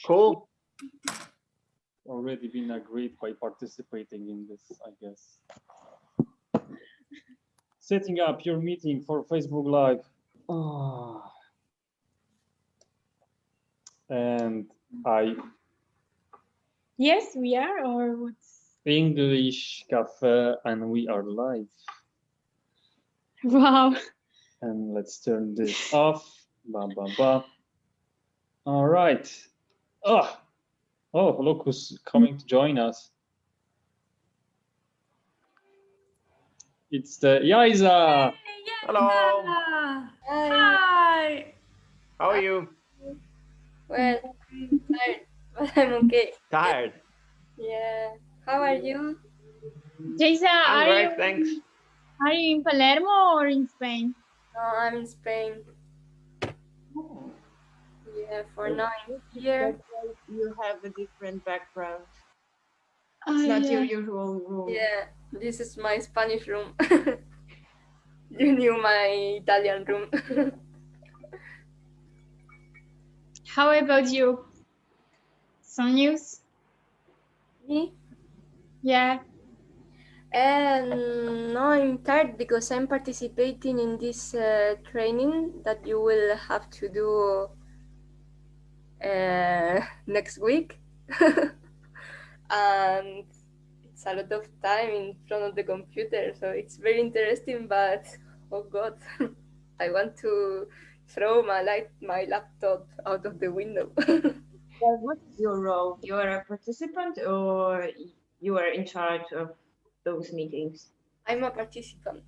Cool. Already been agreed by participating in this, I guess. Setting up your meeting for Facebook Live. Oh. And Yes, we are, or what's English Café, and we are live. wow. And let's turn this off. Ba, ba, ba. All right. Oh, look who's coming to join us. It's the Yaisa. Hello. Hi. How are you? Well, I'm tired, but I'm okay. Tired. Yeah. How are you? Jaisa, I'm great, thanks. are you in Palermo or in Spain? No, I'm in Spain. Yeah, for 9 years. You have a different background. Oh, It's not your yeah. usual room. Yeah, this is my Spanish room. You knew my Italian room. How about you? Some news? Me? Yeah. And no, I'm tired because I'm participating in this training that you will have to do next week. And it's a lot of time in front of the computer, so it's very interesting, but oh god, I want to throw my laptop out of the window. Well, what's your role? You are a participant or you are in charge of those meetings? I'm a participant.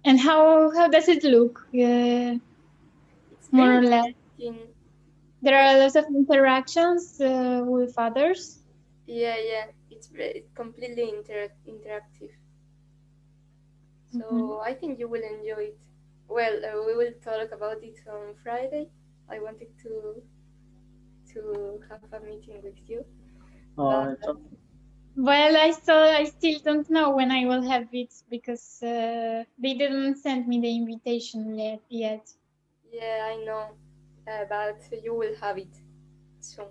And how does it look? It's More very or less. interesting. There are a lot of interactions with others. Yeah, it's completely interactive. So I think you will enjoy it. Well, we will talk about it on Friday. I wanted to have a meeting with you. All right. Well, I still don't know when I will have it because they didn't send me the invitation yet. Yeah, I know, but you will have it soon.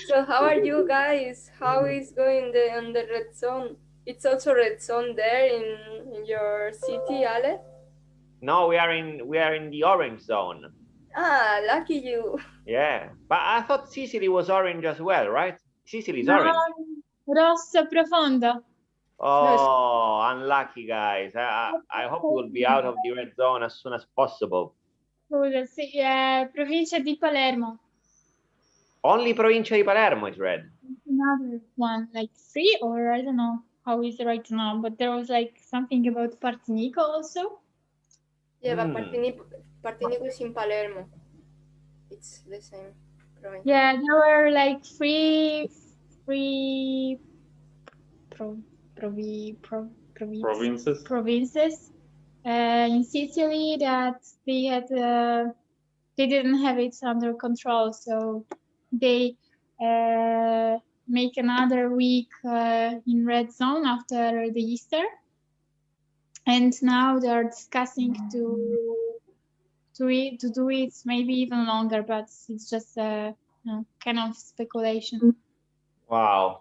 So how are you guys? How is going on the red zone? It's also red zone there in your city, Ale? No, we are in the orange zone. Ah, lucky you. Yeah, but I thought Sicily was orange as well, right? Sicily's orange. Rosso profondo. Oh, unlucky guys. I hope we'll be out of the red zone as soon as possible. Scusa, sì, provincia di Palermo. Only provincia di Palermo is red. Another one, like 3, or I don't know how is it right now, but there was like something about Partinico also. Yeah, but Partinico is in Palermo. It's the same province. Yeah, there were like three provinces in Sicily that they didn't have it under control, so they make another week in red zone after the Easter, and now they are discussing to do it maybe even longer, but it's just kind of speculation. Wow.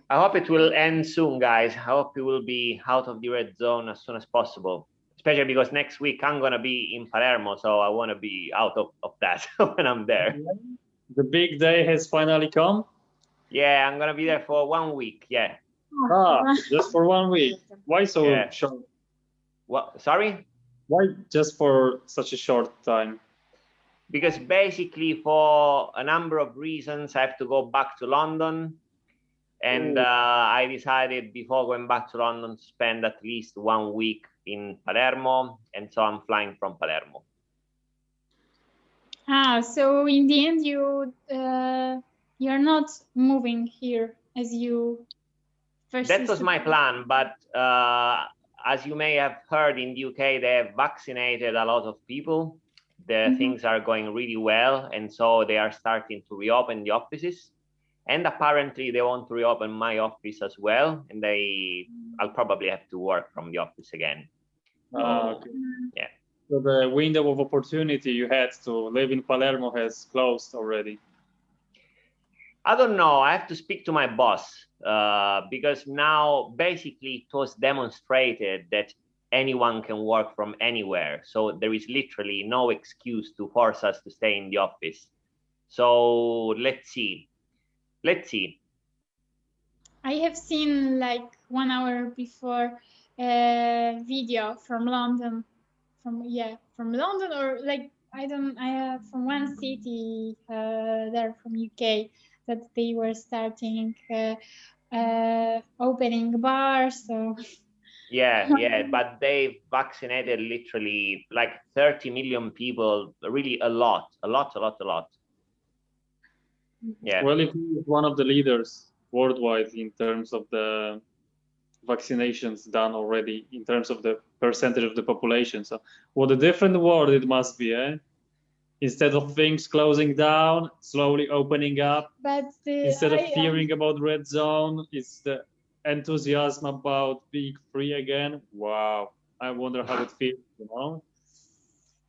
I hope it will end soon, guys. I hope we will be out of the red zone as soon as possible, especially because next week I'm going to be in Palermo, so I want to be out of that when I'm there. The big day has finally come? Yeah, I'm going to be there for 1 week, yeah. Just for 1 week. Why so short? What? Sorry? Why just for such a short time? Because basically for a number of reasons, I have to go back to London. And I decided before going back to London to spend at least 1 week in Palermo. And so I'm flying from Palermo. So in the end, you're not moving here as you first. That was my plan, but as you may have heard, in the UK, they have vaccinated a lot of people. The things are going really well, and so they are starting to reopen the offices. And apparently they want to reopen my office as well, and I'll probably have to work from the office again. So, Okay. Yeah. So the window of opportunity you had to live in Palermo has closed already. I don't know. I have to speak to my boss because now basically it was demonstrated that anyone can work from anywhere. So there is literally no excuse to force us to stay in the office. So let's see. Let's see. I have seen like 1 hour before a video from London, from London, or like I from one city there from UK, that they were starting opening bars. So Yeah, but they vaccinated literally like 30 million people, really a lot. Yeah. Well, if he is one of the leaders worldwide in terms of the vaccinations done already, in terms of the percentage of the population. So what a different world it must be, eh? Instead of things closing down, slowly opening up. but Instead of fearing about red zone, it's the enthusiasm about being free again. Wow. I wonder how it feels, you know?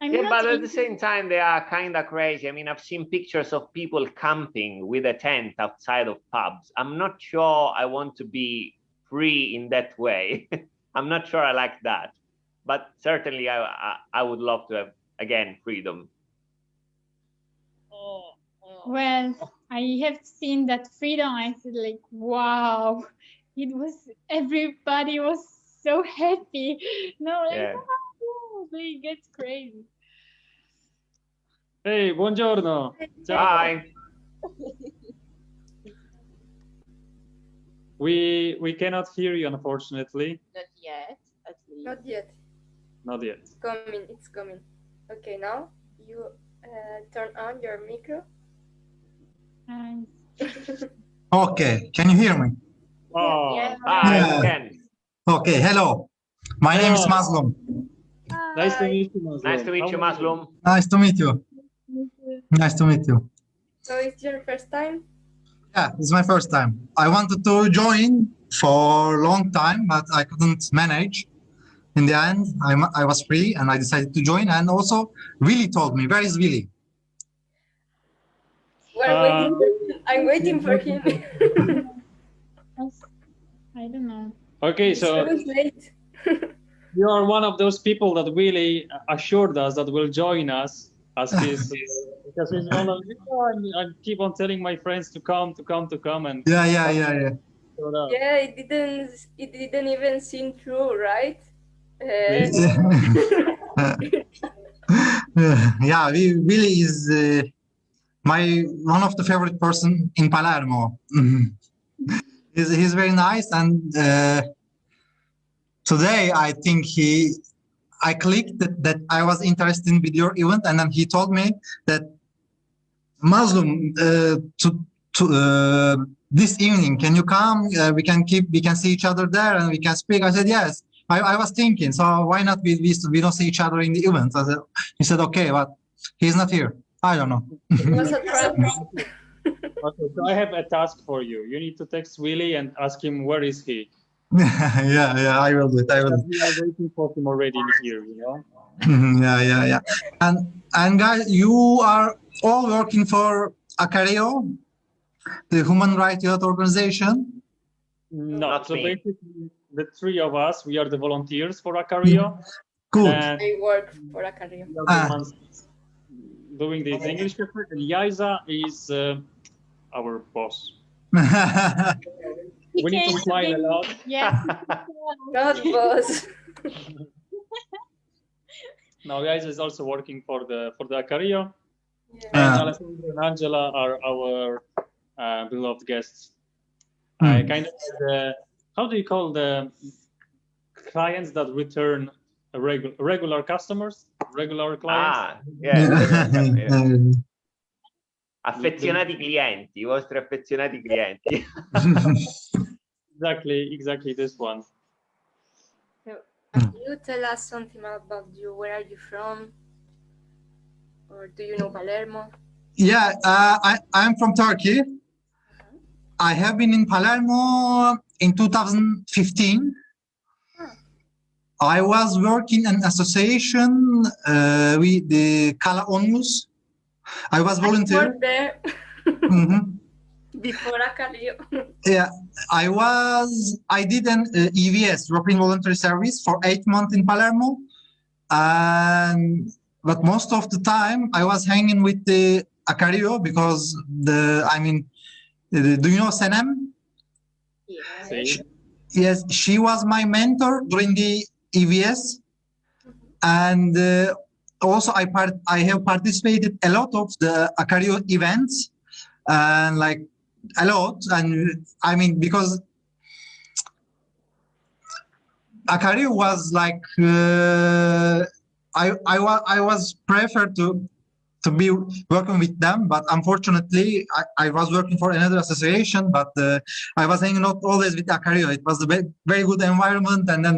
Yeah, but at the same time, they are kind of crazy. I mean, I've seen pictures of people camping with a tent outside of pubs. I'm not sure I want to be free in that way. I'm not sure I like that. But certainly, I would love to have, again, freedom. Well, I have seen that freedom. I said like, wow, everybody was so happy. No, like, Yeah. it gets crazy. Hey, buongiorno. Ciao. Bye. We cannot hear you, unfortunately. Not yet, at least. Not yet. Not yet. It's coming. Okay, now you turn on your micro. Okay, can you hear me? Oh, Yeah. Hi, Yeah. Ken. Okay, hello. My name is Hello. Mazlum. nice to meet you, Mazlum. Nice to meet you, How are Maslum. Nice to meet you. Nice to meet you. So it's your first time? Yeah, it's my first time. I wanted to join for a long time, but I couldn't manage. In the end, I was free and I decided to join. And also, Willy told me, where is Willy? I'm waiting for him. I don't know. Okay, so It's late. you are one of those people that really assured us that will join us as his because he's one of I keep on telling my friends to come, and Yeah. showed up. Yeah, it didn't even seem true, right? Yeah, Willy is one of the favorite person in Palermo. He's very nice, and today I think I clicked that I was interested with your event, and then he told me that Muslim this evening, can you come? We can see each other there and we can speak. I said yes. I was thinking, so why not we don't see each other in the event? He said okay, but he's not here. I don't know. It was a trap. Okay, so I have a task for you. You need to text Willy and ask him where is he. yeah, I will do it. We are waiting for him already in here, you know. Yeah. And guys, you are all working for Acareo, the human rights youth organization. No, Not so me. basically the three of us, we are the volunteers for Acario. Good. And I work for a career. we are the ones doing this English paper, and Yaisa is our boss. We need to smile a lot. Yes. God, boss. Now Yaisa is also working for the Acario. Yeah. And Alessandro and Angela are our beloved guests. I kind of how do you call the clients that return regular customers, regular clients? Yeah. Affezionati clienti, i vostri affezionati clienti. Exactly this one. So, you tell us something about you. Where are you from? Or do you know Palermo? Yeah, I'm from Turkey. I have been in Palermo in 2015. I was working in association with the Kala Onlus. I was I volunteer. worked there Mhm. before Acario. Yeah, I did an EVS, European Voluntary Service, for 8 months in Palermo. But most of the time I was hanging with the Acario because do you know Senem? Yeah. See? Yes, she was my mentor during the EVS, and also I have participated a lot of the Acario events, and like a lot, and I mean because Acario was like I was preferred to be working with them, but unfortunately I was working for another association, but I was hanging out always with Acario. It was a very good environment, and then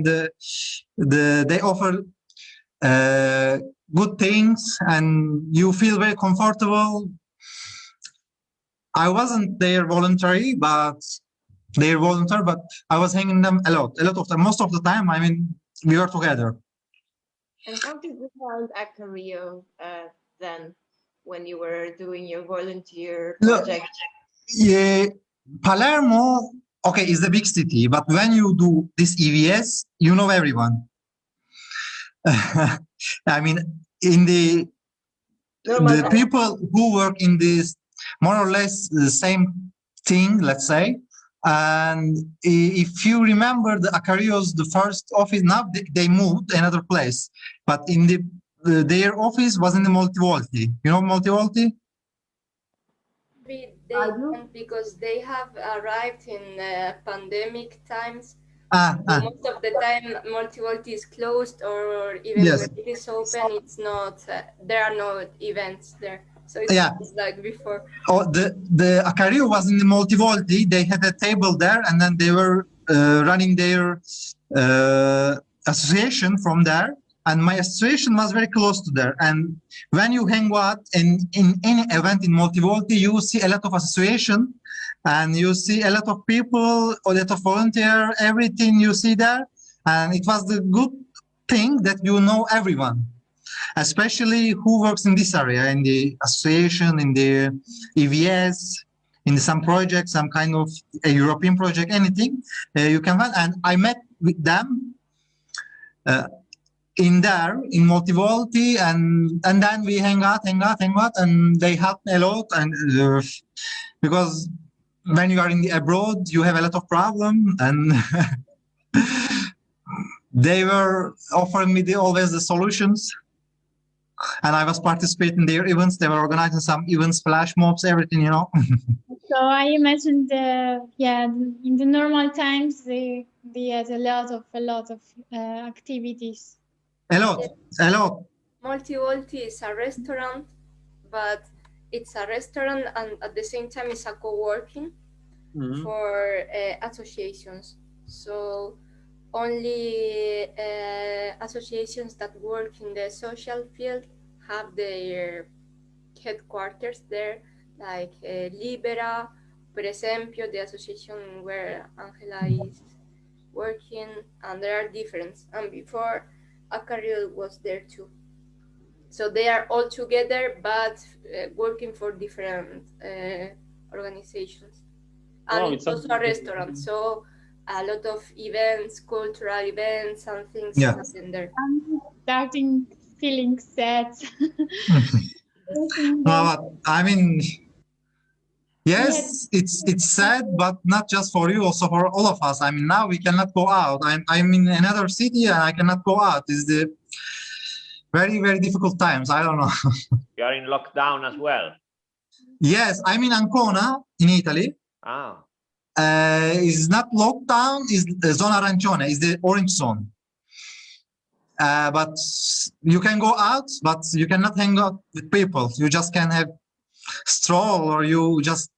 they offer good things and you feel very comfortable. I wasn't their voluntary, but I was hanging them a lot of time. Most of the time, I mean, we were together. And how did you find Acario then, when you were doing your volunteer Look, project? yeah, Palermo, okay, is the big city, but when you do this EVS, you know everyone. I mean, in the Normal time. people who work in this more or less the same thing, let's say. And if you remember the Acarios, the first office, now they moved another place, but in their office was in the Multivolti. You know Multivolti? They I do. don't, because they have arrived in pandemic times. Ah, So most of the time, Multivolti is closed, or even yes. when it is open, it's not. There are no events there, so it's Yeah. just like before. Oh, the Acario was in the Multivolti. They had a table there, and then they were running their association from there. And my association was very close to there. And when you hang out in any event in Multivolti, you see a lot of association, and you see a lot of people, a lot of volunteer, everything you see there. And it was the good thing that you know everyone, especially who works in this area, in the association, in the EVS, in some project, some kind of a European project, anything you can find. And I met with them in Multivolti, and then we hang out, and they helped me a lot. And because when you are in the abroad, you have a lot of problem, and they were offering me always the solutions. And I was participating in their events. They were organizing some events, flash mobs, everything, you know. So I imagine in the normal times they had a lot of activities. A lot. Multivolti is a restaurant, but it's a restaurant and at the same time it's a co-working for associations. So only associations that work in the social field have their headquarters there, like Libera, per esempio, the association where Angela is working, and there are different. And before, Acario was there too. So they are all together, but working for different organizations. And it's also a restaurant, so a lot of events, cultural events, and things happen there. I'm starting feeling sad. No, I mean, yes, it's sad, but not just for you, also for all of us. I mean, now we cannot go out. I'm in another city and I cannot go out. It's the very, very difficult times. I don't know. You are in lockdown as well. Yes, I'm in Ancona in Italy. Ah. It's not lockdown, it's zona arancione, it's the orange zone. But you can go out, but you cannot hang out with people. You just can have stroll, or you just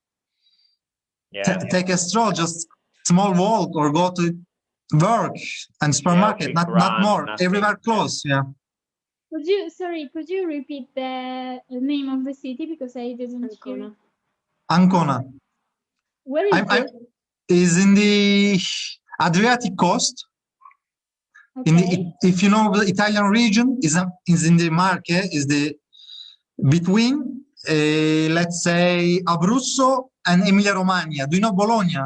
take a stroll, just small walk, or go to work and supermarket, not more. Nothing. Everywhere close. Yeah. Could you repeat the name of the city, because I didn't hear? Ancona. Where is it? Is in the Adriatic coast. Okay. If you know, the Italian region is in the Marche, is the between let's say Abruzzo and Emilia Romagna. Do you know Bologna?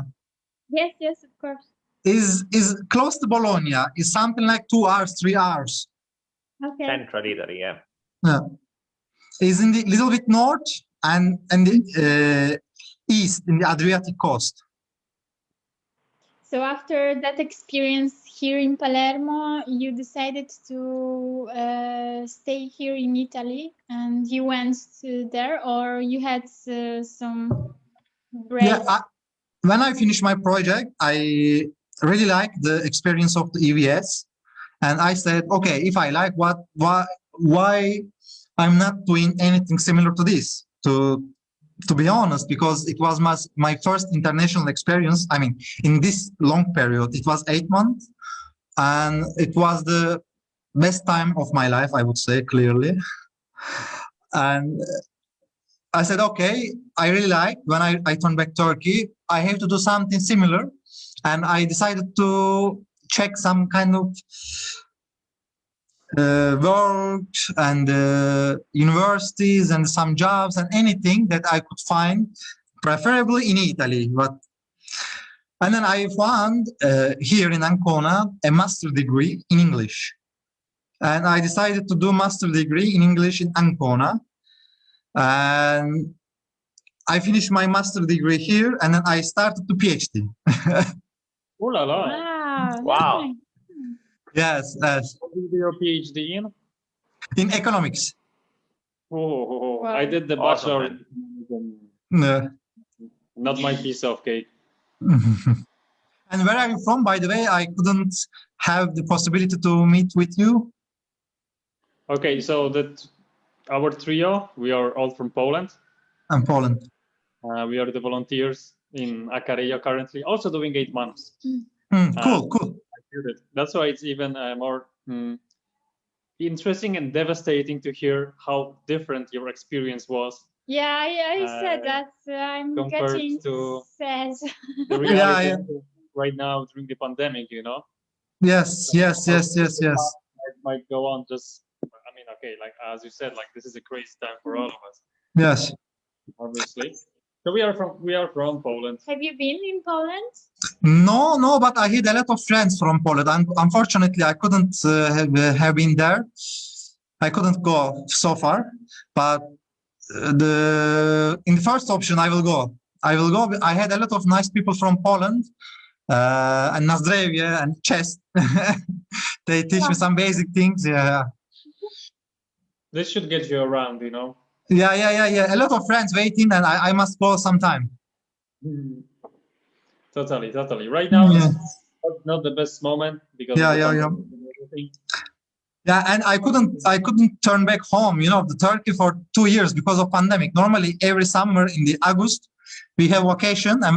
Yes, yes, of course. Is close to Bologna. Is something like 2 hours, 3 hours. Okay. Central Italy, yeah. Yeah. Is in the little bit north and the east in the Adriatic coast. So after that experience here in Palermo, you decided to stay here in Italy, and you went there, or you had some break? Yeah. When I finished my project, I really liked the experience of the EVS, and I said, okay, if I like why I'm not doing anything similar to this? To be honest, because it was my first international experience. I mean, in this long period, it was 8 months, and it was the best time of my life, I would say clearly. And I said, okay, I really like when I turned back Turkey, I have to do something similar. And I decided to check some kind of work and universities and some jobs and anything that I could find, preferably in Italy. And then I found here in Ancona a master degree in English. And I decided to do master degree in English in Ancona. And I finished my master degree here, and then I started the PhD. Oh la la. Wow. Wow. Nice. Yes, yes, What did your PhD in? in economics. Oh, Wow. I did the Awesome, bachelor. Yeah. Not my piece of cake. And where are you from, by the way? I couldn't have the possibility to meet with you. Okay, so that our trio, we are all from Poland. I'm Poland. We are the volunteers in Akareia currently, also doing 8 months. Cool. That's why it's even more interesting and devastating to hear how different your experience was. Yeah, I said that. I'm compared getting to sad. The reality Yeah. right now during the pandemic, you know. Yes. Might go on just. I mean, okay, like as you said, like this is a crazy time for all of us, Yes. obviously. So we are from Poland. Have you been in Poland? No, but I had a lot of friends from Poland. And unfortunately, I couldn't have been there. I couldn't go so far. But in the first option, I will go. I had a lot of nice people from Poland and Nazdravie and chess. They teach me some basic things. Yeah. This should get you around, you know. Yeah. A lot of friends waiting, and I must go sometime. Totally. Right now, Yeah. it's not the best moment because Yeah. Yeah, and I couldn't turn back home, the Turkey for 2 years because of pandemic. Normally, every summer in the August, we have vacation and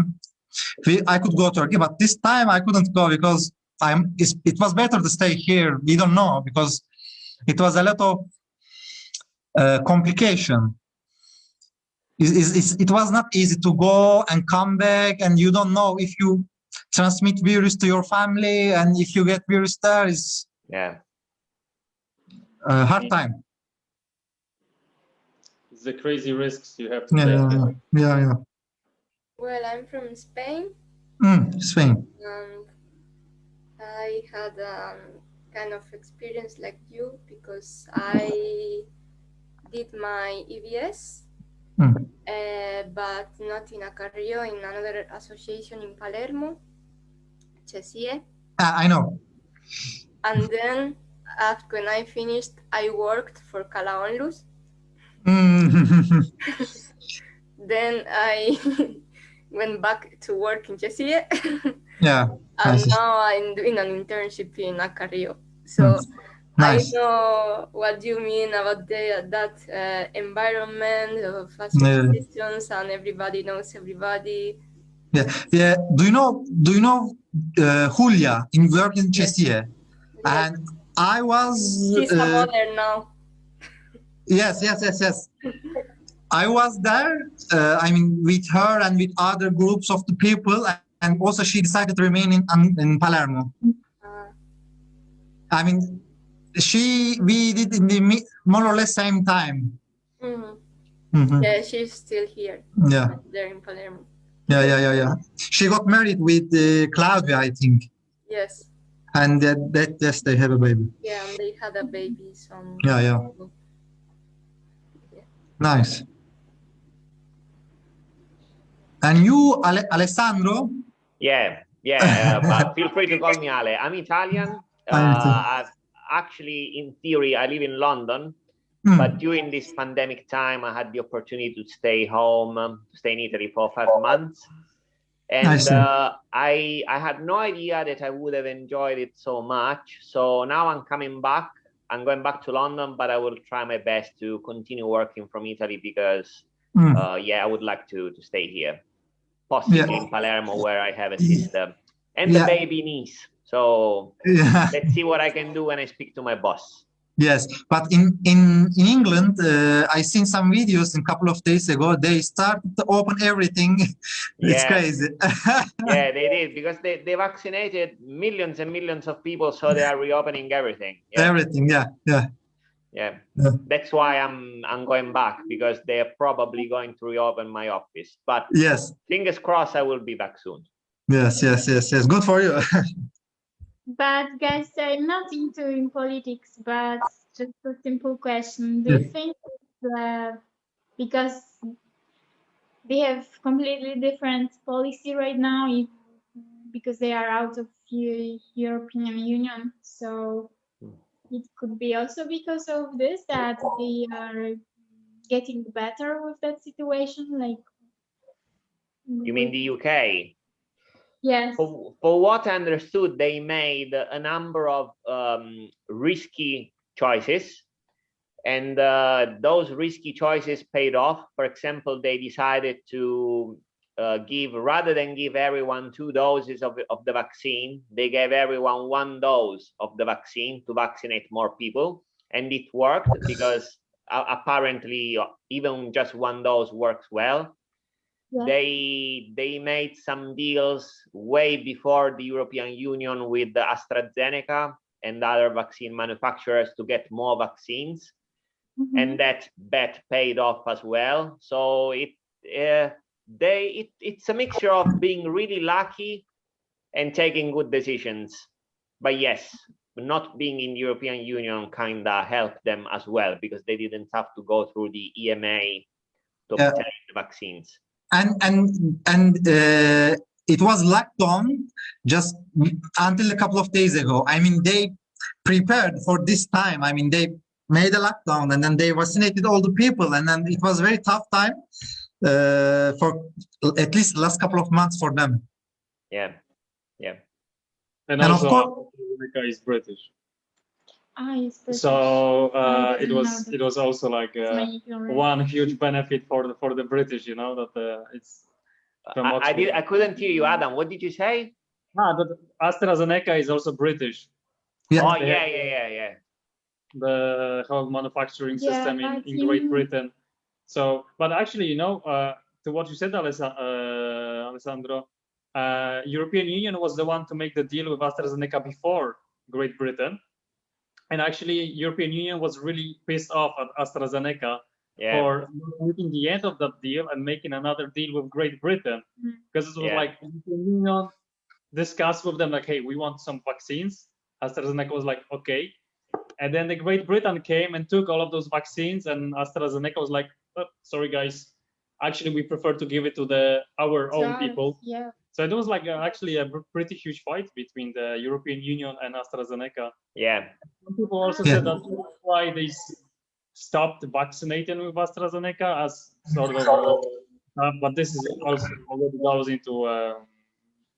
I could go to Turkey, but this time I couldn't go because it was better to stay here. We don't know because it was a lot of complication. It was not easy to go and come back, and you don't know if you transmit virus to your family, and if you get virus there is hard time. It's the crazy risks you have to take. Yeah. Well, I'm from Spain. Spain. And I had kind of experience like you because I did my EVS, but not in Acarrio, in another association in Palermo, Cafè. I know. And then after when I finished, I worked for Cala Onlus. Then I went back to work in Cafè. Yeah. And now I'm doing an internship in Acarrio. So nice. I know what you mean about that environment of associations and everybody knows everybody. Yeah. Do you know Julia in work in Cafè? Yes. And I was. She's a mother now. Yes. I was there. With her and with other groups of the people, and also she decided to remain in Palermo. I mean, we did in the more or less same time. Mhm. Mhm. Yeah, she's still here. Yeah. There in Palermo. Yeah. She got married with Claudia, I think, Yes. and yes, they have a baby. Yeah, and they had a baby some. Yeah. Yeah. Nice. And you, Alessandro? Yeah, but feel free to call me Ale. I'm Italian. Actually, in theory, I live in London, but during this pandemic time, I had the opportunity to stay home, to stay in Italy for 5 months. And I had no idea that I would have enjoyed it so much. So now I'm coming back. I'm going back to London, but I will try my best to continue working from Italy because, I would like to stay here. Possibly in Palermo, where I have a sister and a baby niece. So let's see what I can do when I speak to my boss. Yes, but in England, I seen some videos a couple of days ago. They started to open everything. It's crazy. Yeah, they did because they vaccinated millions and millions of people, so they are reopening everything. Yeah. Everything, yeah. That's why I'm going back, because they're probably going to reopen my office. But yes, fingers crossed, I will be back soon. Yes. Good for you. But guys, I'm not into politics, but just a simple question. Do you think because they have completely different policy right now, because they are out of European Union, so it could be also because of this that they are getting better with that situation? Like, You mean the UK? yes. For what I understood, they made a number of risky choices, and those risky choices paid off. For example, they decided to rather than give everyone 2 doses of the vaccine, they gave everyone 1 dose of the vaccine to vaccinate more people. And it worked because apparently even just 1 dose works well. Yeah. They made some deals way before the European Union with the AstraZeneca and other vaccine manufacturers to get more vaccines. And that bet paid off as well. So it's a mixture of being really lucky and taking good decisions. But yes, not being in the European Union kind of helped them as well, because they didn't have to go through the EMA to obtain the vaccines. And it was locked down just until a couple of days ago. I mean, they prepared for this time. I mean, they made a lockdown and then they vaccinated all the people, and then it was a very tough time for at least the last couple of months for them. Yeah. And of also, course, AstraZeneca is British. It's British. So I it didn't know was also like one huge benefit for the British, you know, that it's from Oxford. I couldn't hear you, Adam. What did you say? That AstraZeneca is also British. Oh yeah. The whole manufacturing system in Great Britain. So, but actually, you know, to what you said, Alessandro, European Union was the one to make the deal with AstraZeneca before Great Britain. And actually, European Union was really pissed off at AstraZeneca for making the end of that deal and making another deal with Great Britain. Because it was like European Union discussed with them like, hey, we want some vaccines. AstraZeneca was like, okay. And then the Great Britain came and took all of those vaccines, and AstraZeneca was like, oh, sorry guys, actually we prefer to give it to our own people. Yeah. So it was like actually a pretty huge fight between the European Union and AstraZeneca. Yeah. Some people also said that's why they stopped vaccinating with AstraZeneca as sort of, but this is also already goes into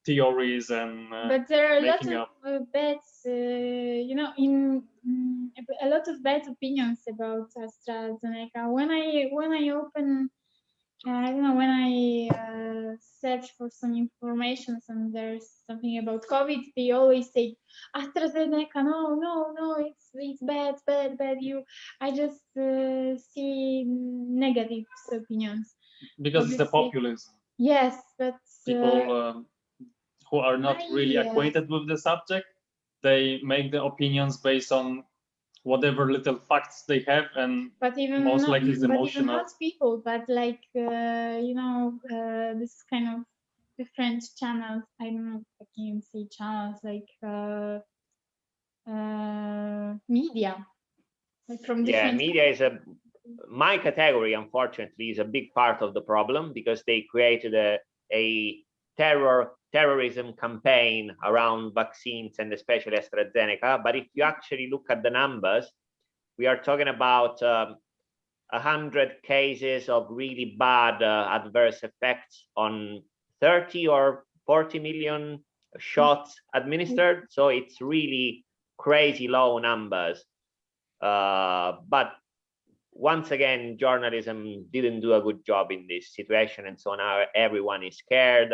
theories and but there are a lot up. of bad, a lot of bad opinions about AstraZeneca. When I open, I don't know, when I search for some information and there's something about COVID, they always say AstraZeneca. No, it's bad. I just see negative opinions. Because it's the populism. Yes, but people who are not really acquainted with the subject, they make the opinions based on whatever little facts they have, and but even most not, likely it's but even emotional. not people, but like this kind of different channels. I don't know if I can say channels like media, like from different. Media is my category, unfortunately, is a big part of the problem, because they created a terrorism campaign around vaccines, and especially AstraZeneca. But if you actually look at the numbers, we are talking about 100 cases of really bad adverse effects on 30 or 40 million shots administered. So it's really crazy low numbers. But once again, journalism didn't do a good job in this situation, and so now everyone is scared.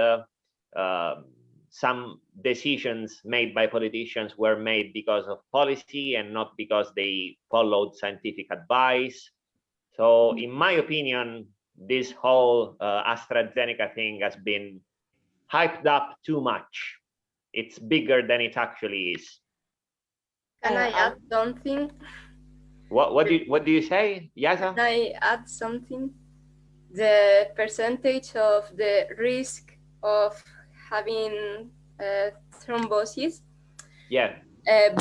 Some decisions made by politicians were made because of policy and not because they followed scientific advice. So in my opinion, this whole AstraZeneca thing has been hyped up too much. It's bigger than it actually is. Can I add something? What do you say, Yaza? Can I add something? The percentage of the risk of having thrombosis, Yeah,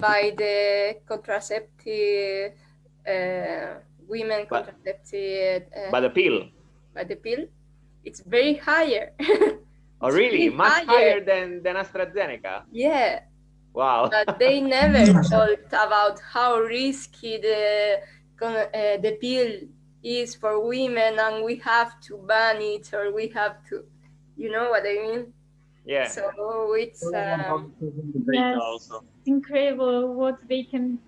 by the contraceptive, women contraceptive, by the pill. by the pill, it's very higher. Oh, really? Much higher than AstraZeneca? Yeah. Wow. But they never talked about how risky the pill is for women, and we have to ban it, or we have to, you know what I mean? Yeah. So it's Yes, incredible what they can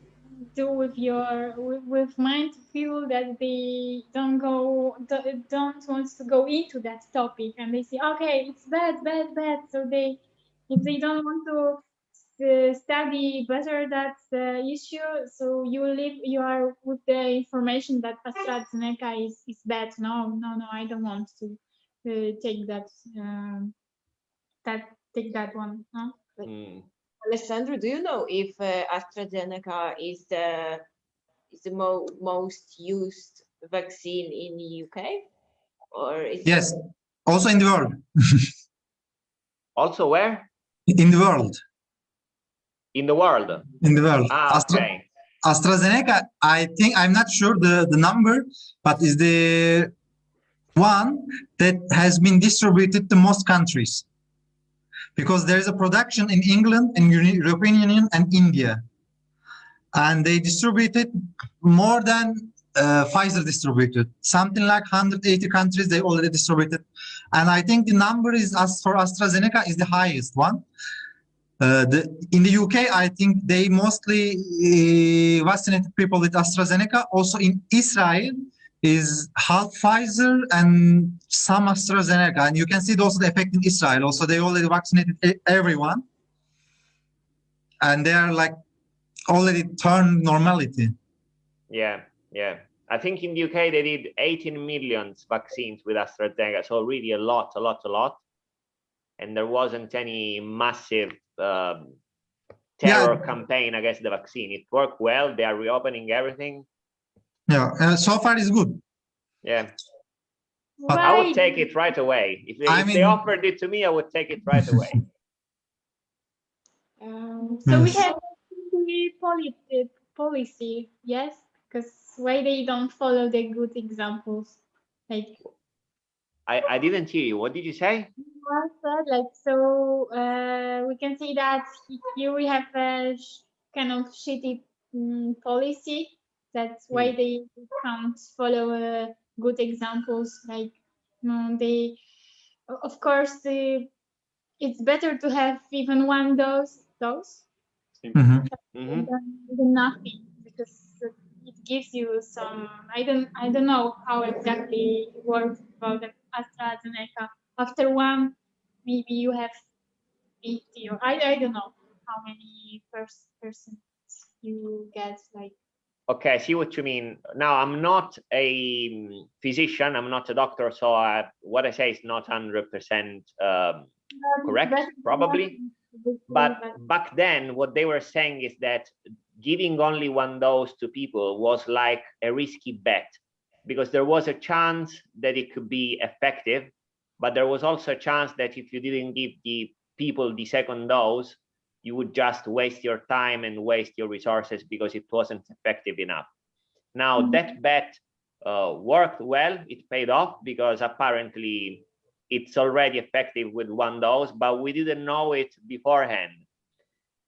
do with your with mind to feel that they don't want to go into that topic, and they say, okay, it's bad. So if they don't want to study better that issue, so you are with the information that AstraZeneca is bad. No, I don't want to take that take that one. No? Alessandro, do you know if AstraZeneca is the most used vaccine in the UK, or is Yes, also in the world. Also where? In the world. In the world. In the world. Okay. AstraZeneca, I think, I'm not sure the number, but is the one that has been distributed to most countries, because there is a production in England and European Union and India, and they distributed more than Pfizer distributed, something like 180 countries they already distributed, and I think the number is, as for AstraZeneca, is the highest one. In the UK, I think they mostly vaccinated people with AstraZeneca. Also in Israel is half Pfizer and some AstraZeneca, and you can see also the effect in Israel. Also, they already vaccinated everyone, and they are like already turned normality. Yeah. I think in the UK they did 18 million vaccines with AstraZeneca, so really a lot. And there wasn't any massive terror campaign against the vaccine. It worked well. They are reopening everything. Yeah, so far it's good. Yeah. But I would take it right away. If they offered it to me, I would take it right away. So we have the policy, yes, because why they don't follow the good examples, like. I didn't hear you. What did you say? Like, so we can see that here we have a kind of shitty policy. That's why they can't follow good examples. Like, they, of course, it's better to have even one dose than nothing, because it gives you some. I don't know how exactly it works about the AstraZeneca. After one, maybe you have 50, or I don't know how many percent you get, like. Okay, I see what you mean. Now, I'm not a physician, I'm not a doctor, so what I say is not 100% correct, probably. But back then, what they were saying is that giving only one dose to people was like a risky bet, because there was a chance that it could be effective, but there was also a chance that if you didn't give the people the second dose, you would just waste your time and waste your resources because it wasn't effective enough. Now that bet worked well, it paid off, because apparently it's already effective with one dose, but we didn't know it beforehand.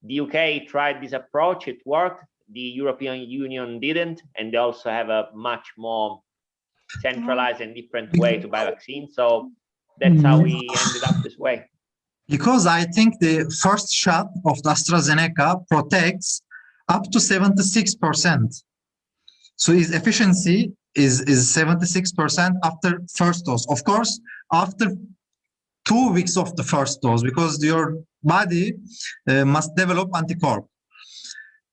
The UK tried this approach, it worked. The European Union didn't, and they also have a much more centralized and different way to buy vaccines. So that's how we ended up this way. Because I think the first shot of the AstraZeneca protects up to 76%. So its efficiency is 76% after first dose. Of course, after 2 weeks of the first dose, because your body must develop anticorp.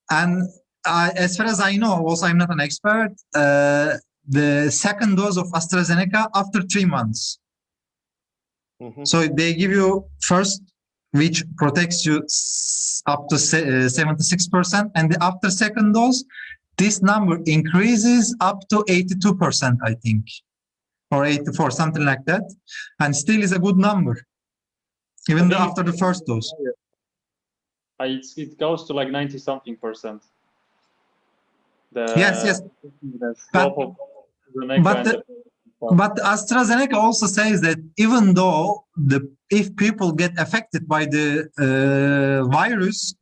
And as far as I know, also I'm not an expert, the second dose of AstraZeneca after 3 months. So they give you first, which protects you up to 76%, and after second dose, this number increases up to 82%, I think, or 84, something like that, and still is a good number, even after the first dose. It goes to like 90-something%. Yes. But AstraZeneca also says that even though if people get affected by the virus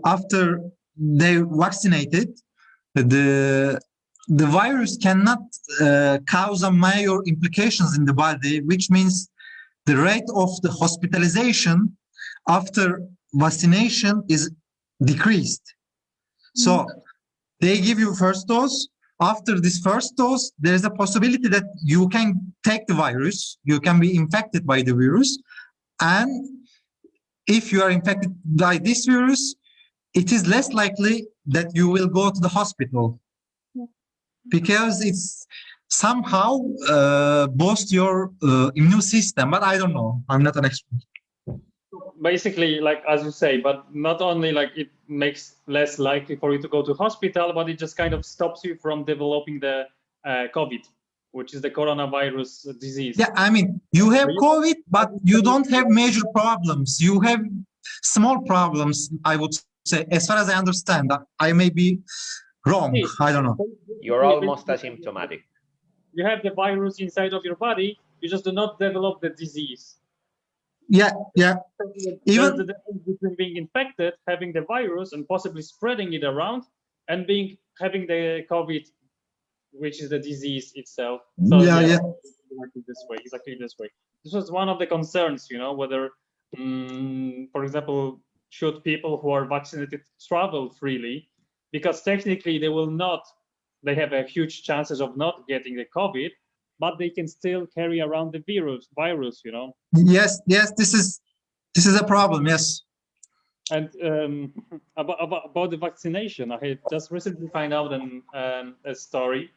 after they vaccinated, the virus cannot cause a major implications in the body, which means the rate of the hospitalization after vaccination is decreased. So they give you first dose. After this first dose, there's a possibility that you can take the virus, you can be infected by the virus. And if you are infected by this virus, it is less likely that you will go to the hospital, because it's somehow boosts your immune system. But I don't know. I'm not an expert. Basically, like as you say, but not only like it makes less likely for you to go to hospital, but it just kind of stops you from developing the COVID, which is the coronavirus disease. Yeah, I mean, you have COVID, but you don't have major problems. You have small problems, I would say, as far as I understand. I may be wrong. I don't know. You're almost asymptomatic. You have the virus inside of your body, you just do not develop the disease. Yeah. Even the difference between being infected, having the virus, and possibly spreading it around, and having the COVID, which is the disease itself. So exactly this way. This was one of the concerns, whether, for example, should people who are vaccinated travel freely, because technically they have a huge chances of not getting the COVID, but they can still carry around the virus. Yes, this is a problem. Yes. And about the vaccination, I had just recently found out a story,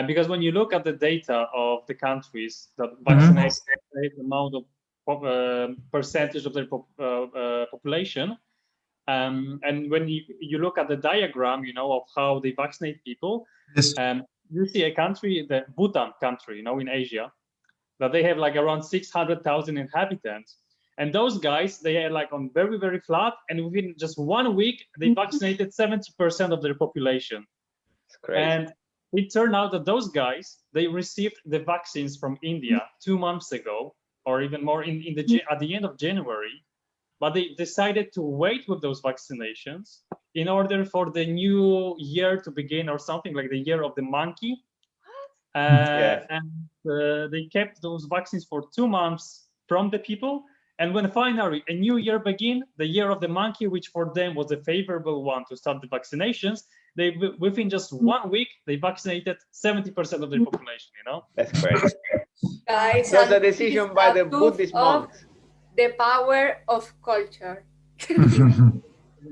because when you look at the data of the countries that vaccinate the amount of percentage of their population, and when you look at the diagram, of how they vaccinate people, yes. You see a country, the Bhutan country, in Asia, that they have like around 600,000 inhabitants. And those guys, they are like on very, very flat. And within just 1 week, they vaccinated 70% of their population. It's crazy. And it turned out that those guys, they received the vaccines from India 2 months ago, or even more at the end of January. But they decided to wait with those vaccinations in order for the new year to begin, or something like the year of the monkey. And they kept those vaccines for 2 months from the people. And when finally a new year began, the year of the monkey, which for them was a favorable one to start the vaccinations, within just 1 week, they vaccinated 70% of their population, That's great. Guys, That's a decision by the Buddhist monks. The power of culture.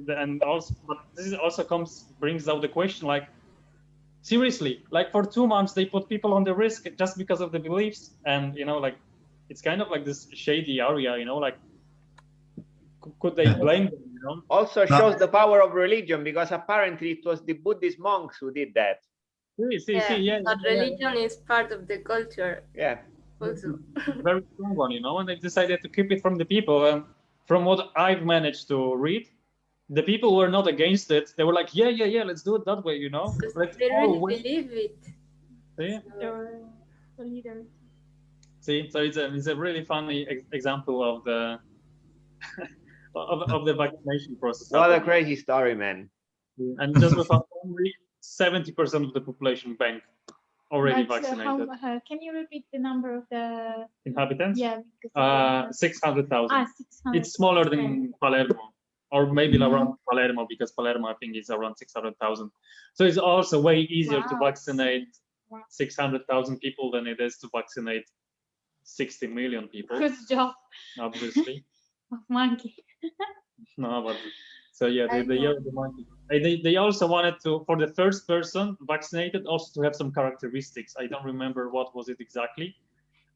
And also, but this also brings out the question, like, seriously, like for 2 months they put people on the risk just because of the beliefs, and like it's kind of like this shady area, like could they blame them, you know? Also shows the power of religion, because apparently it was the Buddhist monks who did that. Yeah, but religion is part of the culture Yeah. also. Very strong one, you know, and they decided to keep it from the people. And from what I've managed to read, the people were not against it. They were like, yeah, let's do it that way, you know. Let's They all really win. believe it. See? Your leader. See, so it's a really funny example of the of the vaccination process. What a crazy story, man. And just without only 70% of the population bank already But, vaccinated. can you repeat the number of the Inhabitants? Yeah, because 600,000. 600. It's smaller than Palermo, or maybe Mhm. around Palermo, because Palermo I think is around 600,000. So it's also way easier to Wow. vaccinate Wow. 600,000 people than it is to vaccinate 60 million people, Good job obviously. of monkey. No, but so yeah, I they know. are the monkey. They also wanted to, for the first person vaccinated, also to have some characteristics. I don't remember what was it exactly,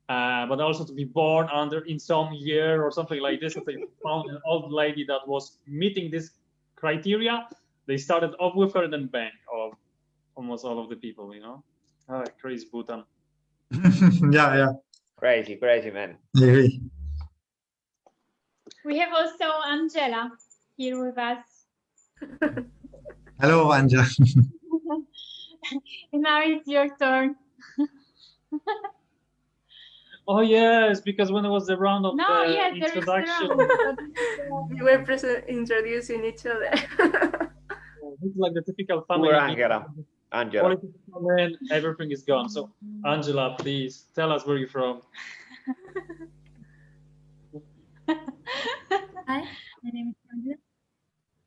but also to be born under in some year or something like this. If they found an old lady that was meeting this criteria, they started off with her and then bang, of almost all of the people, you know. Crazy Bhutan. Yeah, Crazy, man. I agree. We have also Angela here with us. Hello, Anja. And now it's your turn. Oh yes, because when it was the round of No, the yes, there is the introduction, round. We were introducing each other. it's like the typical family. Poor Angela. Angela. Politics come in, everything is gone. So, Angela, please tell us where you're from. Hi, my name is Angela.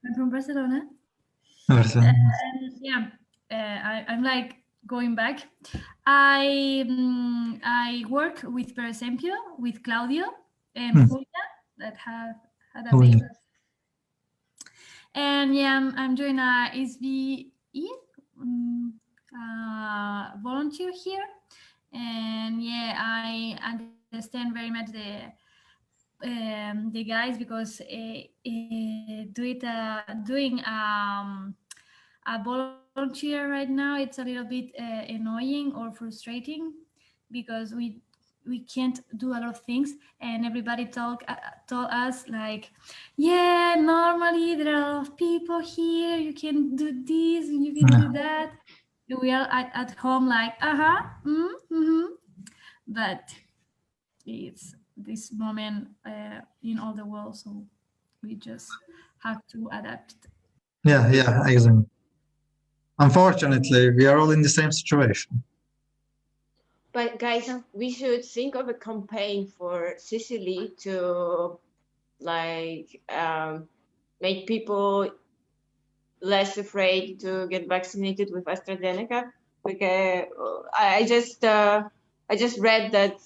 I'm from Barcelona. Barcelona. Yeah, I'm like going back. I work with Per Esempio, with Claudio and Julia that have had a baby. And yeah, I'm doing a SBE volunteer here. And yeah, I understand very much the guys, because doing a volunteer right now, it's a little bit annoying or frustrating, because we can't do a lot of things, and everybody told us like, yeah, normally there are a lot of people here, you can do this and you can do that. We are at home like but it's this moment in all the world, so we just have to adapt. Yeah, exactly. Unfortunately, we are all in the same situation. But guys, we should think of a campaign for Sicily to like make people less afraid to get vaccinated with AstraZeneca. Because I just read that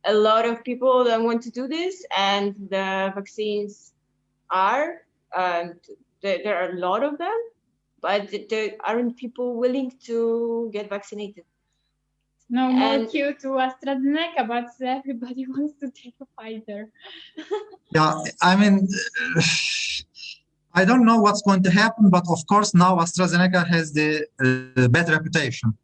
a lot of people don't want to do this, and the vaccines are, there are a lot of them, but there aren't people willing to get vaccinated. No more queue to AstraZeneca, but everybody wants to take a Pfizer. Yeah, I mean, I don't know what's going to happen, but of course now AstraZeneca has the bad reputation.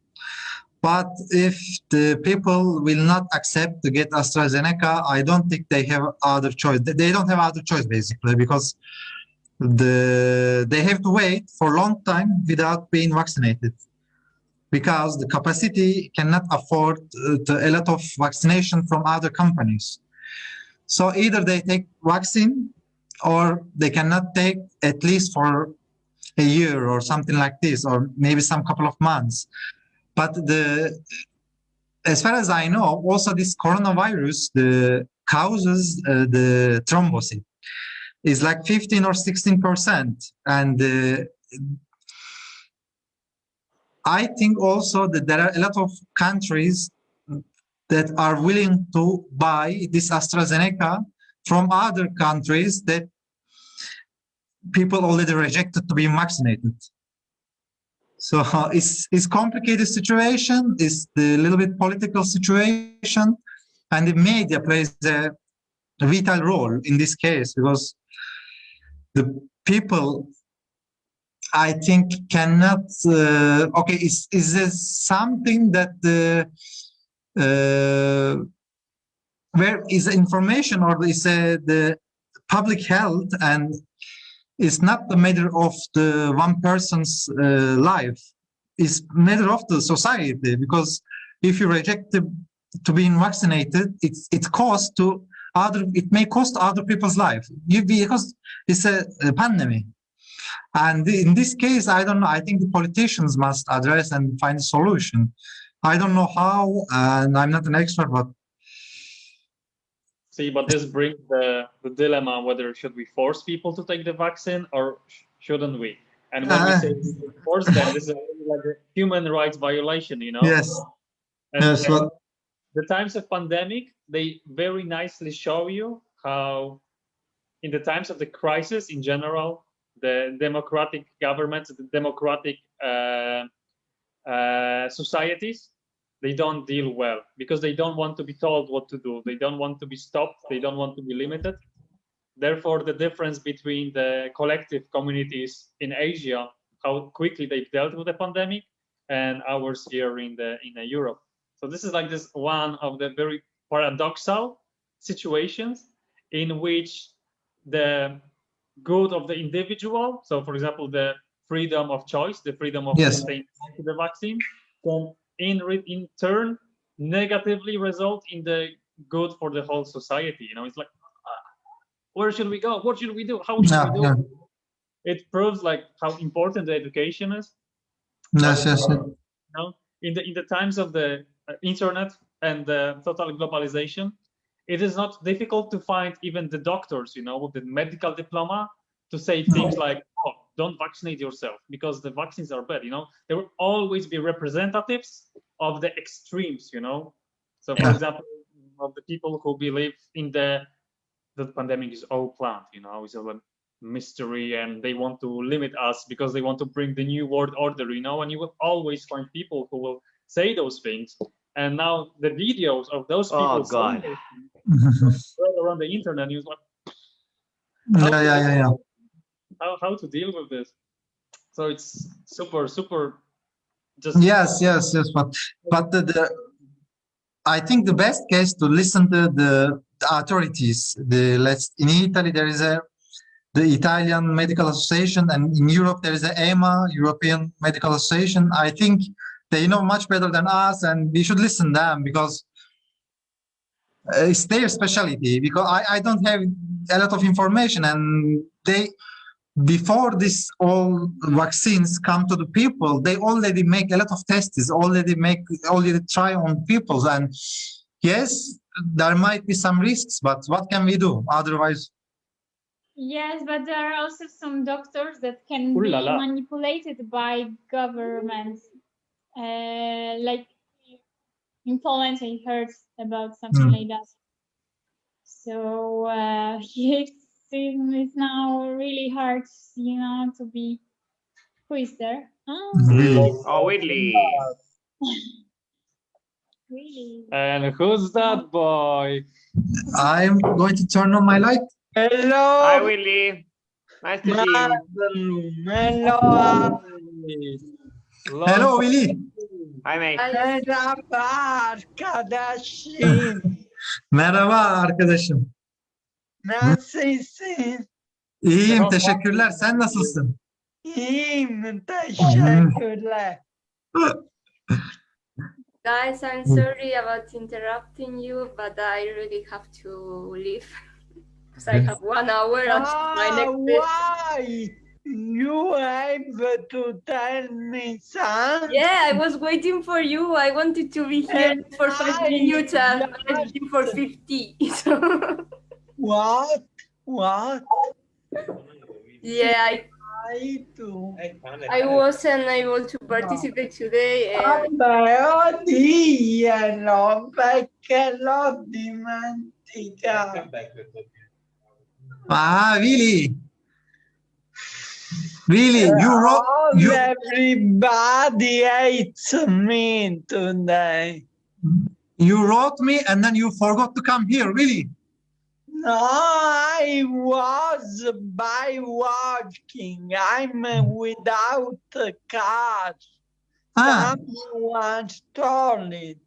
But if the people will not accept to get AstraZeneca, I don't think they have other choice. They don't have other choice basically, because they have to wait for a long time without being vaccinated, because the capacity cannot afford a lot of vaccination from other companies. So either they take vaccine or they cannot take at least for a year or something like this, or maybe some couple of months. But as far as I know, also this coronavirus causes the thrombosis is like 15 or 16%. And I think also that there are a lot of countries that are willing to buy this AstraZeneca from other countries that people already rejected to be vaccinated. So it's complicated situation. It's the little bit political situation, and the media plays a vital role in this case, because the people, I think, cannot. Okay, is there something that where is information or is the public health, and it's not the matter of the one person's life, it's matter of the society, because if you reject to being vaccinated, it may cost other people's life, because it's a pandemic. And in this case, I don't know, I think the politicians must address and find a solution. I don't know how, and I'm not an expert, but see, but this brings the dilemma whether should we force people to take the vaccine or shouldn't we? And when we say force them, this is like a human rights violation, you know? Yes. And, Yes. and the times of pandemic, they very nicely show you how in the times of the crisis in general, the democratic governments, the democratic societies, they don't deal well because they don't want to be told what to do. They don't want to be stopped. They don't want to be limited. Therefore, the difference between the collective communities in Asia, how quickly they've dealt with the pandemic, and ours here in Europe. So this is like this one of the very paradoxal situations in which the good of the individual, so for example, the freedom of choice, the freedom of saying to the vaccine, can in turn negatively result in the good for the whole society. You know, it's like, where should we go? What should we do? How should we do it? It proves like how important the education is. Yes, yes. You know, in the times of the internet and the total globalization, it is not difficult to find even the doctors, you know, with the medical diploma to say things like, oh, don't vaccinate yourself because the vaccines are bad, you know. There will always be representatives of the extremes, you know. So, for example, of the people who believe in the pandemic is all planned, you know, it's a mystery and they want to limit us because they want to bring the new world order, you know, and you will always find people who will say those things. And now the videos of those people spread around the internet, you like, how to deal with this? So it's super just yes, but I think the best case to listen to the authorities. In Italy there is the Italian Medical Association, and in Europe there is the EMA, European Medical Association. I think they know much better than us, and we should listen to them because it's their specialty. Because I don't have a lot of information, and before this all vaccines come to the people, they already make a lot of tests, already try on people. And yes, there might be some risks, but what can we do otherwise? Yes, but there are also some doctors that can be manipulated by governments. Like in Poland, I heard about something like that. So it's now really hard, you know, to be. Who is there? Whitley. Really? And who's that boy? I'm going to turn on my light. Hello. Hi, Willy. Nice to see you. Hello. Hello, Willy. Hi, mate. Merhaba arkadaşım. Merhaba arkadaşım. Nasılsın? İyiyim, teşekkürler. Sen nasılsın? İyiyim, teşekkürler. Guys, I'm sorry about interrupting you, but I really have to leave because I have 1 hour until my next Why? You able to tell me something? Yeah, I was waiting for you. I wanted to be here for 5 minutes and I'm here for 50. So. What? Yeah, I wasn't able to participate today. Perché l'ho dimenticato. Willy, everybody hates me today. You wrote me and then you forgot to come here, really? No, I was by walking. I'm without a car. Ah, Someone stole it.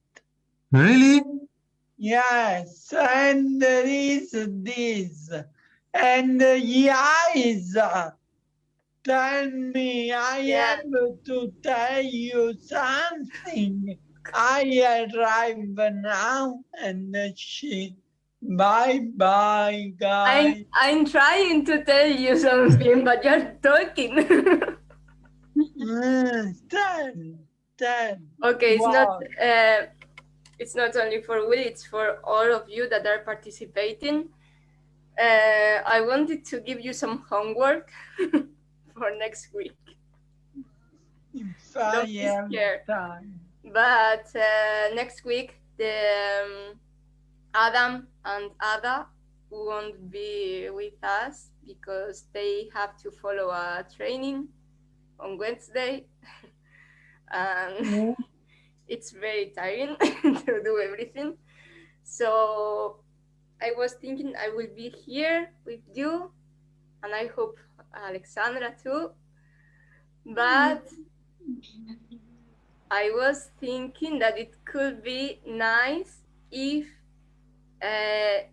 really? Yes, and there is this. And guys, tell me, I Yeah. have to tell you something. I arrive now and she. Bye bye, guys. I'm trying to tell you something, but you're talking. Ten. Okay, Wow. it's not only for Will, it's for all of you that are participating. I wanted to give you some homework for next week. If I Don't be have scared. time. But next week, Adam and Ada won't be with us because they have to follow a training on Wednesday. And it's very tiring to do everything. So I was thinking I will be here with you, and I hope Alexandra too. But I was thinking that it could be nice if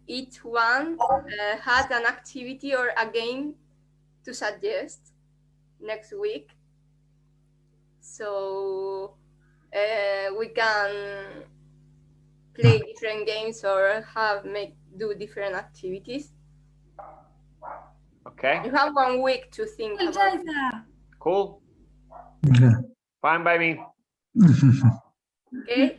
each one had an activity or a game to suggest next week. So we can play different games or do different activities. Okay, You have 1 week to think about it. cool. Okay. Fine by me. Okay?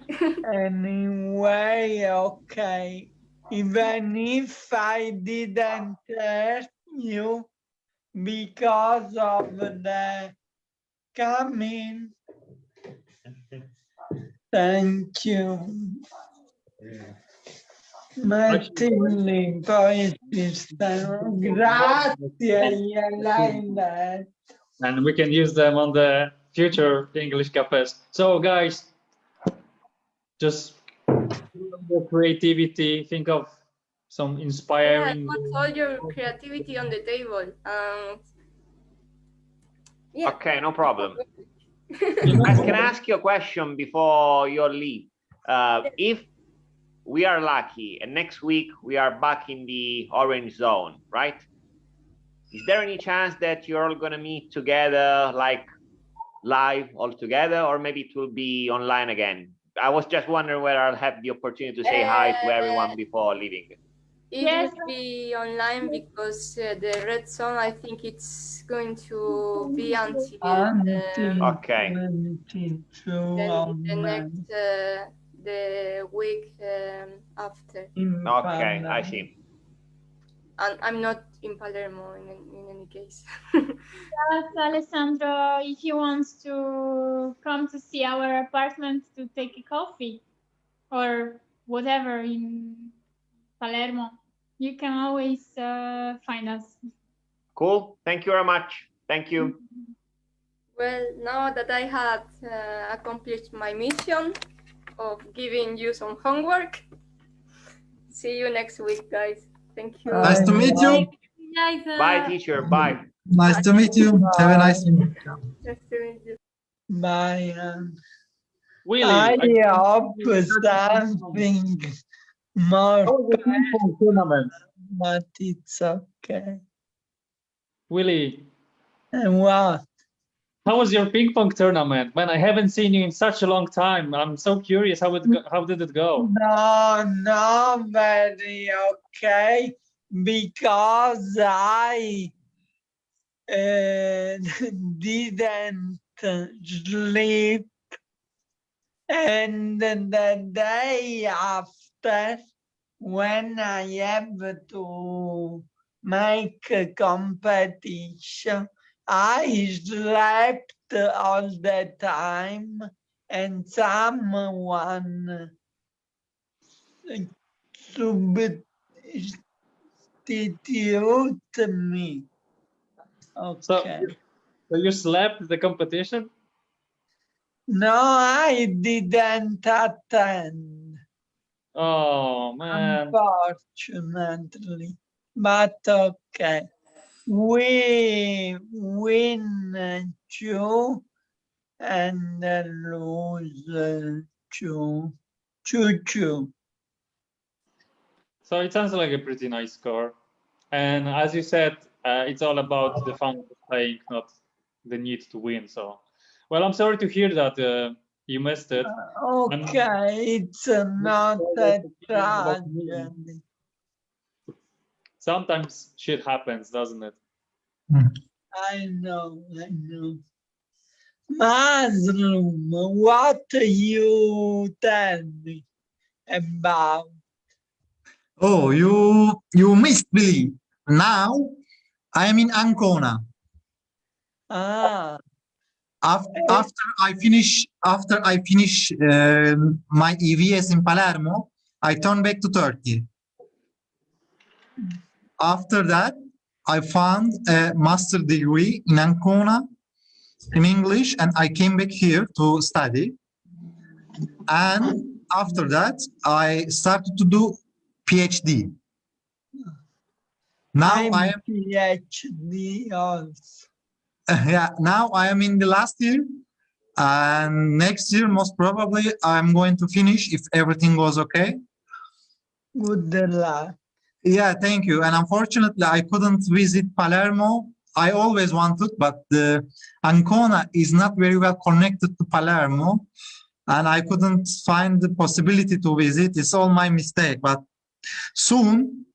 Anyway, okay. Even if I didn't ask you because of the coming, thank you. Martini, poi ci stanno. Grazie, Elena. And we can use them on the future English cafes. So guys, just your creativity, think of some Yeah, inspiring. put all your creativity on the table. Yeah. Okay, no problem. Guys, can I ask you a question before you leave? If we are lucky and next week we are back in the orange zone, right? Is there any chance that you're all gonna meet together, like live all together, or maybe it will be online again? I was just wondering whether I'll have the opportunity to say hi to everyone before leaving. It Yes. will be online because the red zone, I think it's going to be until Okay. the week after. Okay, I see. And I'm not in Palermo in any case. Yes, Alessandro, if he wants to come to see our apartment to take a coffee or whatever in Palermo, you can always find us. Cool. Thank you very much. Thank you. Well, now that I had accomplished my mission of giving you some homework, see you next week, guys. Thank you. Nice to meet you. Bye, teacher. Bye. Nice to meet you. Have a nice evening. Nice to meet you. Bye. Willy, I hope something more, tournament. but it's okay. Willy, And what? how was your ping pong tournament? Man, I haven't seen you in such a long time. I'm so curious. How did it go? No, very okay, because I didn't sleep, and the day after, when I have to make a competition, I slept all the time, and someone substitute me. Okay. So you slept the competition? No, I didn't attend. Oh man. unfortunately. But okay, we win two and lose two. 2-2. So it sounds like a pretty nice score. And as you said, it's all about the fun of playing, not the need to win. So, well, I'm sorry to hear that you missed it. Okay, it's not a tragedy. Sometimes shit happens, doesn't it? I know. Muslim, what you tell me about? Oh, you missed Billy. Now I am in Ancona. Ah, After I finish my EVS in Palermo, I turn back to Turkey. After that, I found a master degree in Ancona in English, and I came back here to study. And after that, I started to do PhD. Now I am PhD also. yeah. Now I am in the last year, and next year most probably I'm going to finish if everything goes okay. Good luck. Yeah, thank you. And unfortunately, I couldn't visit Palermo. I always wanted, but the Ancona is not very well connected to Palermo, and I couldn't find the possibility to visit. It's all my mistake, but soon.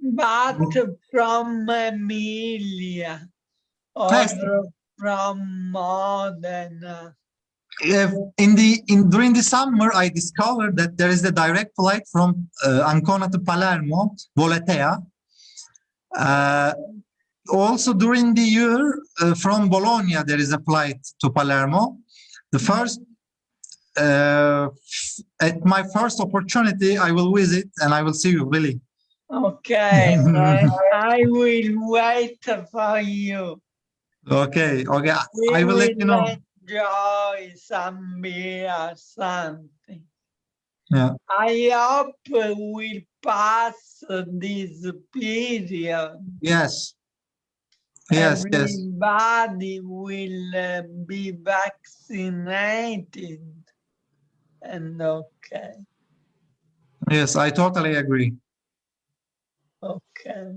But from Emilia or Yes. from Modena. During the summer, I discovered that there is a direct flight from Ancona to Palermo, Volatea. Also during the year, from Bologna, there is a flight to Palermo. The first, at my first opportunity, I will visit and I will see you, Billy. Okay, I will wait for you. Okay. We I will let you know. Enjoy some beer or something. Yeah. I hope we'll pass this period. Yes. Everybody will be vaccinated. And okay. Yes, I totally agree. Okay.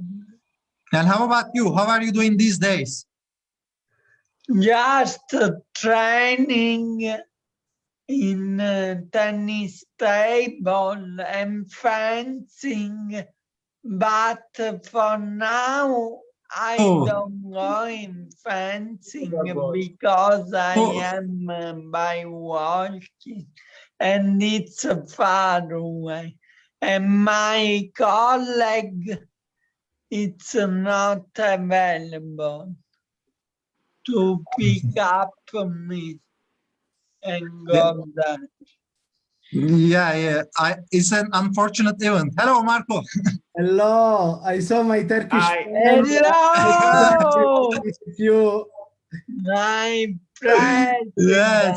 And how about you? How are you doing these days? Just training in tennis table and fencing, but for now I don't go in fencing because I am by walking and it's far away. And my colleague, it's not available to pick up me and go there. Yeah. It's an unfortunate event. Hello, Marco. Hello, I saw my Turkish friend. Hello, you. my president. Yes.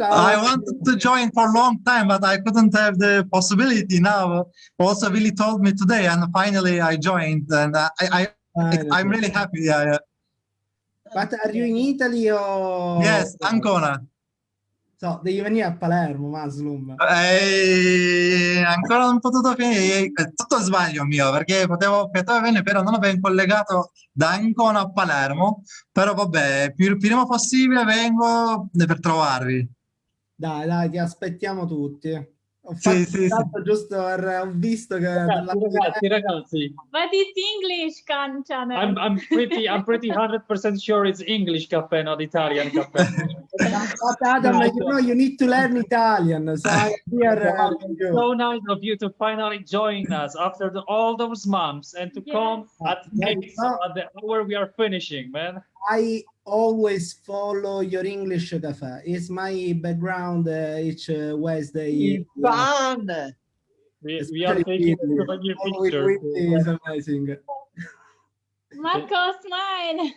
I wanted to join for a long time, but I couldn't have the possibility now. Also, Willy told me today, and finally I joined, and I'm really happy. Yeah. But are you in Italy or? Yes, Ancona. So, devi venire a Palermo, Maslum. Ancora non ho potuto finire, è tutto sbaglio mio, perché potevo venire, però non avevo collegato da Ancona a Palermo, però vabbè, più prima possibile vengo per trovarvi. Dai, ti aspettiamo tutti. Ho Sì. giusto ho visto che ragazzi. But it's English, Kanchan. I'm pretty 100% sure it's English cafe, not Italian cafe. But Adam, you need to learn Italian. So I'm here. So nice of you to finally join us after all those months and to come at the hour we are finishing, man. I always follow your English cafe. It's my background each Wednesday. Fun. We are taking your picture. It's amazing. Marco, smile.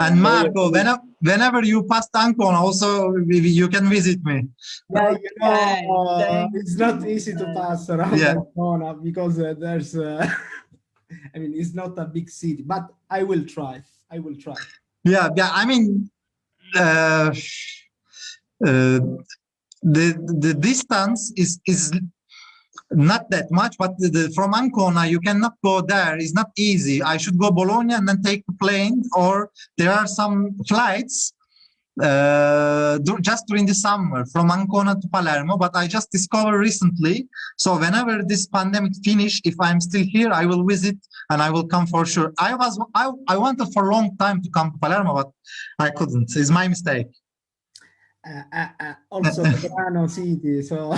And Marco, whenever you pass Ancona, also you can visit me. Yeah, you know, Okay, it's not easy to pass around Yeah. Ancona because there's, I mean, it's not a big city, but I will try. I will try. Yeah, I mean, the distance is not that much, but from Ancona you cannot go there. It's not easy. I should go Bologna and then take the plane, or there are some flights just during the summer from Ancona to Palermo, but I just discovered recently. So whenever this pandemic finish, if I'm still here, I will visit and I will come for sure. I wanted for a long time to come to Palermo, but I couldn't. It's my mistake. Also Milano City, so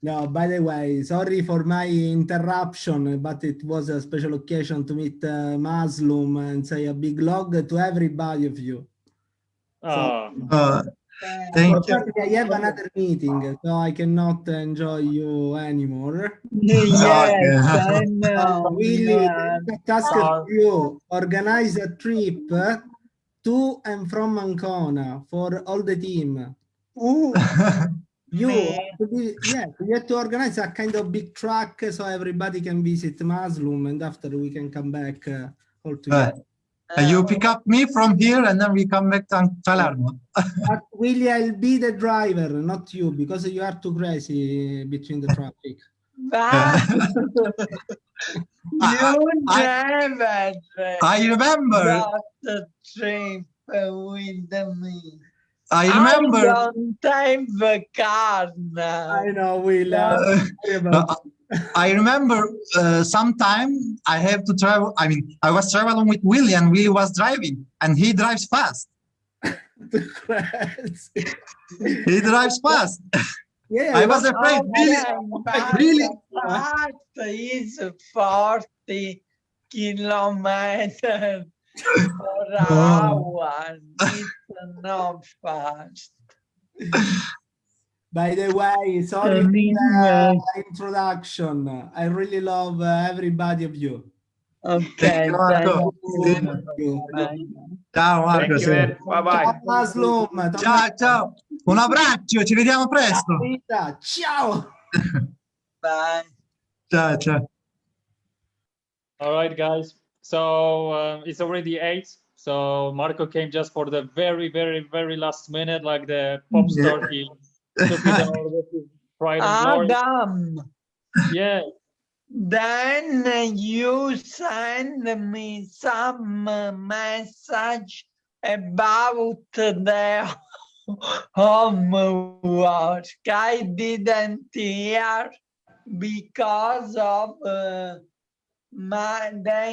no, by the way, sorry for my interruption, but it was a special occasion to meet Maslum and say a big log to everybody of you. So, Thank you. unfortunately, I have another meeting, so I cannot enjoy you anymore. yes, I know. Really, Yeah. the task for you, organize a trip to and from Ancona for all the team. Ooh, You man. have to organize a kind of big truck so everybody can visit Maslum, and after we can come back all together. You pick up me from here and then we come back to Palermo. But Willie, I'll be the driver, not you, because you are too crazy between the traffic. But you never I remember. got the trip with me. I remember. I don't have a car now. I know, Will. I remember sometime I have to travel. I mean, I was traveling with Willie and Willie was driving and he drives fast. He drives fast. Yeah, I was afraid. Really? Is 40 kilometers per hour. It's not fast. By the way, sorry for the introduction. I really love everybody of you. Okay, thank you, Marco. Ciao Marco. Thank you, man. Bye bye. Ciao Maslum. Ciao, ciao. Un abbraccio, ci vediamo presto. Ciao. Bye. Ciao, ciao. All right, guys. So it's already 8. So Marco came just for the very, very, very last minute, like the pop star. He took it all with his pride and glory. Adam. Yeah. Then you send me some message about the homework. I didn't hear because of the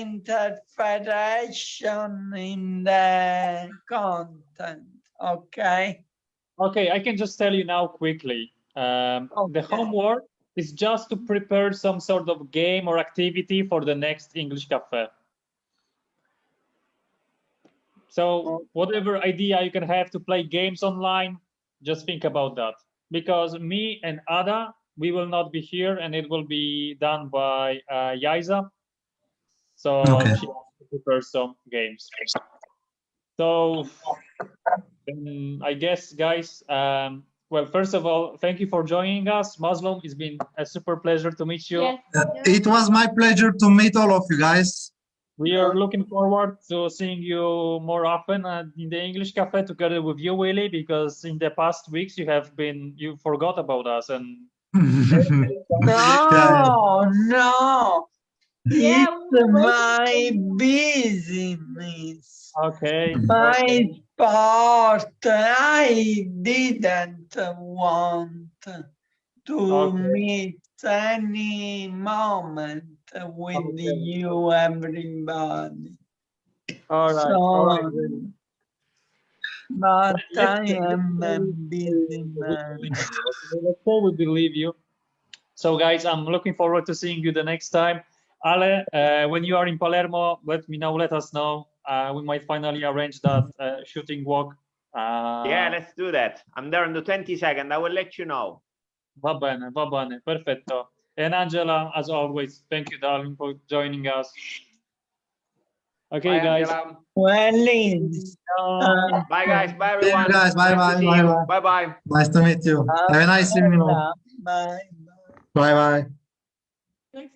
interpretation in the content. Okay. Okay, I can just tell you now quickly. The homework is just to prepare some sort of game or activity for the next English Café. So whatever idea you can have to play games online, just think about that. Because me and Ada, we will not be here and it will be done by Yaisa. So she has to prepare some games. So I guess, guys, well, first of all, thank you for joining us. Maslum, it's been a super pleasure to meet you. Yes. It was my pleasure to meet all of you guys. We are looking forward to seeing you more often in the English Cafe together with you, Willie, because in the past weeks you forgot about us and No. Yeah, It's my business. Okay. My sport. I didn't want to meet any moment with you, everybody. All right. So, All right. but I am a busy man. Let's say we believe you. So, guys, I'm looking forward to seeing you the next time. Ale, when you are in Palermo, let me know. Let us know. We might finally arrange that shooting walk. Yeah, let's do that. I'm there on the 22nd. I will let you know. Va bene, perfetto. And Angela, as always, thank you, darling, for joining us. Okay, Bye, guys. Angela. Well, it's, Bye, guys. Bye, See you everyone. guys. Bye, Nice bye, to see bye, you. bye. Bye-bye. Nice to meet you. Have a nice evening. bye. Bye, bye.